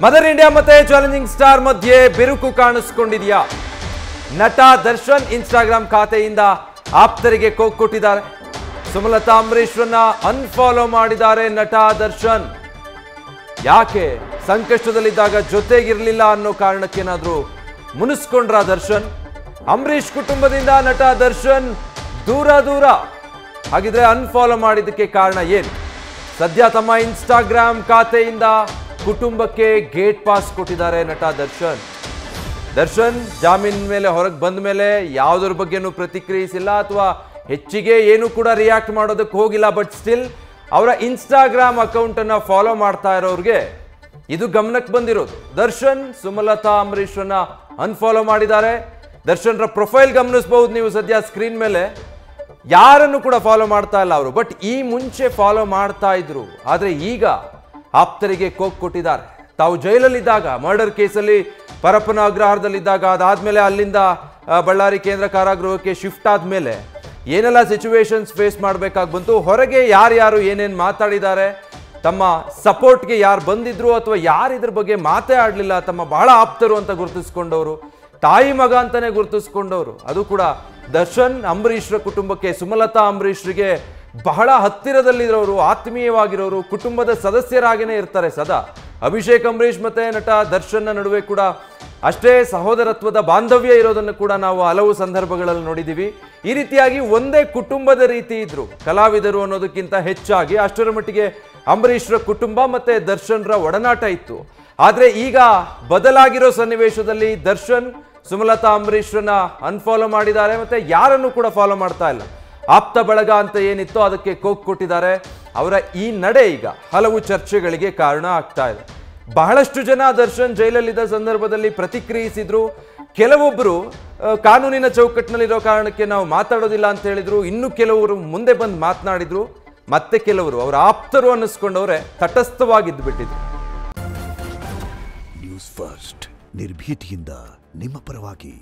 Mother India ಮತ್ತೆ challenging star ಮಧ್ಯೆ ಬಿರುಕು ಕಾಣಿಸಿಕೊಂಡಿದೆಯಾ? ನಟ ದರ್ಶನ್ ಇನ್ಸ್ಟಾಗ್ರಾಮ್ ಖಾತೆಯಿಂದ ಆಪ್ತರಿಗೆ ಕೋಕ್ ಕೊಟ್ಟಿದ್ದಾರೆ. ಸುಮಲತಾ ಅಂಬರೀಶ್ರನ್ನ ಅನ್ಫಾಲೋ ಮಾಡಿದ್ದಾರೆ ನಟ ದರ್ಶನ್. ಯಾಕೆ? ಸಂಕಷ್ಟದಲ್ಲಿದ್ದಾಗ ಜೊತೆಗಿರಲಿಲ್ಲ ಅನ್ನೋ ಕಾರಣಕ್ಕೇನಾದ್ರೂ ಮುನಿಸ್ಕೊಂಡ್ರ ದರ್ಶನ್? ಅಂಬರೀಶ್ ಕುಟುಂಬದಿಂದ ನಟ ದರ್ಶನ್ ದೂರ ಹಾಗಿದ್ರೆ ಅನ್ಫಾಲೋ ಮಾಡಿದ್ದಕ್ಕೆ ಕಾರಣ ಏನು? ಸದ್ಯ ತಮ್ಮ ಇನ್ಸ್ಟಾಗ್ರಾಮ್ ಖಾತೆಯಿಂದ ಕುಟುಂಬಕ್ಕೆ ಗೇಟ್ ಪಾಸ್ ಕೊಟ್ಟಿದ್ದಾರೆ ನಟ ದರ್ಶನ್. ದರ್ಶನ್ ಜಾಮೀನ್ ಮೇಲೆ ಹೊರಗೆ ಬಂದ ಮೇಲೆ ಯಾವುದ್ರ ಬಗ್ಗೆನೂ ಪ್ರತಿಕ್ರಿಯಿಸಿಲ್ಲ ಅಥವಾ ಹೆಚ್ಚಿಗೆ ಏನು ಕೂಡ ರಿಯಾಕ್ಟ್ ಮಾಡೋದಕ್ಕೆ ಹೋಗಿಲ್ಲ. ಬಟ್ ಸ್ಟಿಲ್ ಅವರ ಇನ್ಸ್ಟಾಗ್ರಾಮ್ ಅಕೌಂಟನ್ನು ಫಾಲೋ ಮಾಡ್ತಾ ಇರೋರಿಗೆ ಇದು ಗಮನಕ್ಕೆ ಬಂದಿರೋದು. ದರ್ಶನ್ ಸುಮಲತಾ ಅಂಬರೀಶ್ರನ್ನ ಅನ್ಫಾಲೋ ಮಾಡಿದ್ದಾರೆ. ದರ್ಶನ್ರ ಪ್ರೊಫೈಲ್ ಗಮನಿಸಬಹುದು ನೀವು ಸದ್ಯ ಸ್ಕ್ರೀನ್ ಮೇಲೆ. ಯಾರನ್ನು ಕೂಡ ಫಾಲೋ ಮಾಡ್ತಾ ಇಲ್ಲ ಅವರು, ಬಟ್ ಈ ಮುಂಚೆ ಫಾಲೋ ಮಾಡ್ತಾ ಇದ್ರು. ಆದರೆ ಈಗ ಆಪ್ತರಿಗೆ ಕೋಕ್ ಕೊಟ್ಟಿದ್ದಾರೆ. ತಾವು ಜೈಲಲ್ಲಿದ್ದಾಗ, ಮರ್ಡರ್ ಕೇಸಲ್ಲಿ ಪರಪ್ಪನ ಅಗ್ರಹಾರದಲ್ಲಿದ್ದಾಗ, ಅದಾದ್ಮೇಲೆ ಅಲ್ಲಿಂದ ಬಳ್ಳಾರಿ ಕೇಂದ್ರ ಕಾರಾಗೃಹಕ್ಕೆ ಶಿಫ್ಟ್ ಆದ್ಮೇಲೆ ಏನೆಲ್ಲ ಸಿಚುವೇಶನ್ಸ್ ಫೇಸ್ ಮಾಡಬೇಕಾಗಿ ಬಂತು, ಹೊರಗೆ ಯಾರ್ಯಾರು ಏನೇನು ಮಾತಾಡಿದ್ದಾರೆ, ತಮ್ಮ ಸಪೋರ್ಟ್ಗೆ ಯಾರು ಬಂದಿದ್ರು ಅಥವಾ ಯಾರು ಇದ್ರ ಬಗ್ಗೆ ಮಾತೇ ಆಡಲಿಲ್ಲ, ತಮ್ಮ ಬಹಳ ಆಪ್ತರು ಅಂತ ಗುರುತಿಸ್ಕೊಂಡವರು, ತಾಯಿ ಮಗ ಅಂತಾನೆ ಗುರುತಿಸ್ಕೊಂಡವರು, ಅದು ಕೂಡ ದರ್ಶನ್ ಅಂಬರೀಶ್ರ ಕುಟುಂಬಕ್ಕೆ, ಸುಮಲತಾ ಅಂಬರೀಶ್ರಿಗೆ ಬಹಳ ಹತ್ತಿರದಲ್ಲಿರೋರು, ಆತ್ಮೀಯವಾಗಿರೋರು, ಕುಟುಂಬದ ಸದಸ್ಯರಾಗೇನೆ ಇರ್ತಾರೆ ಸದಾ. ಅಭಿಷೇಕ್ ಅಂಬರೀಶ್ ಮತ್ತೆ ನಟ ದರ್ಶನ್ನ ನಡುವೆ ಕೂಡ ಅಷ್ಟೇ ಸಹೋದರತ್ವದ ಬಾಂಧವ್ಯ ಇರೋದನ್ನು ಕೂಡ ನಾವು ಹಲವು ಸಂದರ್ಭಗಳಲ್ಲಿ ನೋಡಿದ್ದೀವಿ. ಈ ರೀತಿಯಾಗಿ ಒಂದೇ ಕುಟುಂಬದ ರೀತಿ ಇದ್ರು ಕಲಾವಿದರು ಅನ್ನೋದಕ್ಕಿಂತ ಹೆಚ್ಚಾಗಿ ಅಷ್ಟರ ಮಟ್ಟಿಗೆ ಅಂಬರೀಶ್ರ ಕುಟುಂಬ ಮತ್ತೆ ದರ್ಶನ್ರ ಒಡನಾಟ ಇತ್ತು. ಆದರೆ ಈಗ ಬದಲಾಗಿರೋ ಸನ್ನಿವೇಶದಲ್ಲಿ ದರ್ಶನ್ ಸುಮಲತಾ ಅಂಬರೀಶ್ರನ್ನ ಅನ್ಫಾಲೋ ಮಾಡಿದ್ದಾರೆ, ಮತ್ತೆ ಯಾರನ್ನು ಕೂಡ ಫಾಲೋ ಮಾಡ್ತಾ ಇಲ್ಲ. ಆಪ್ತ ಬಳಗ ಅಂತ ಏನಿತ್ತೋ ಅದಕ್ಕೆ ಕೋಕ್ ಕೊಟ್ಟಿದ್ದಾರೆ. ಅವರ ಈ ನಡೆ ಈಗ ಹಲವು ಚರ್ಚೆಗಳಿಗೆ ಕಾರಣ ಆಗ್ತಾ ಇದೆ. ಬಹಳಷ್ಟು ಜನ ದರ್ಶನ್ ಜೈಲಲ್ಲಿದ್ದ ಸಂದರ್ಭದಲ್ಲಿ ಪ್ರತಿಕ್ರಿಯಿಸಿದ್ರು. ಕೆಲವೊಬ್ಬರು ಕಾನೂನಿನ ಚೌಕಟ್ಟಿನಲ್ಲಿರೋ ಕಾರಣಕ್ಕೆ ನಾವು ಮಾತಾಡೋದಿಲ್ಲ ಅಂತ ಹೇಳಿದ್ರು. ಇನ್ನು ಕೆಲವರು ಮುಂದೆ ಬಂದು ಮಾತನಾಡಿದ್ರು. ಮತ್ತೆ ಕೆಲವರು ಅವರ ಆಪ್ತರು ಅನ್ನಿಸ್ಕೊಂಡವರೇ ತಟಸ್ಥವಾಗಿದ್ದು ಬಿಟ್ಟಿದ್ರು. ನ್ಯೂಸ್ ಫಸ್ಟ್ ನಿರ್ಭೀತಿಯಿಂದ ನಿಮ್ಮ ಪರವಾಗಿ.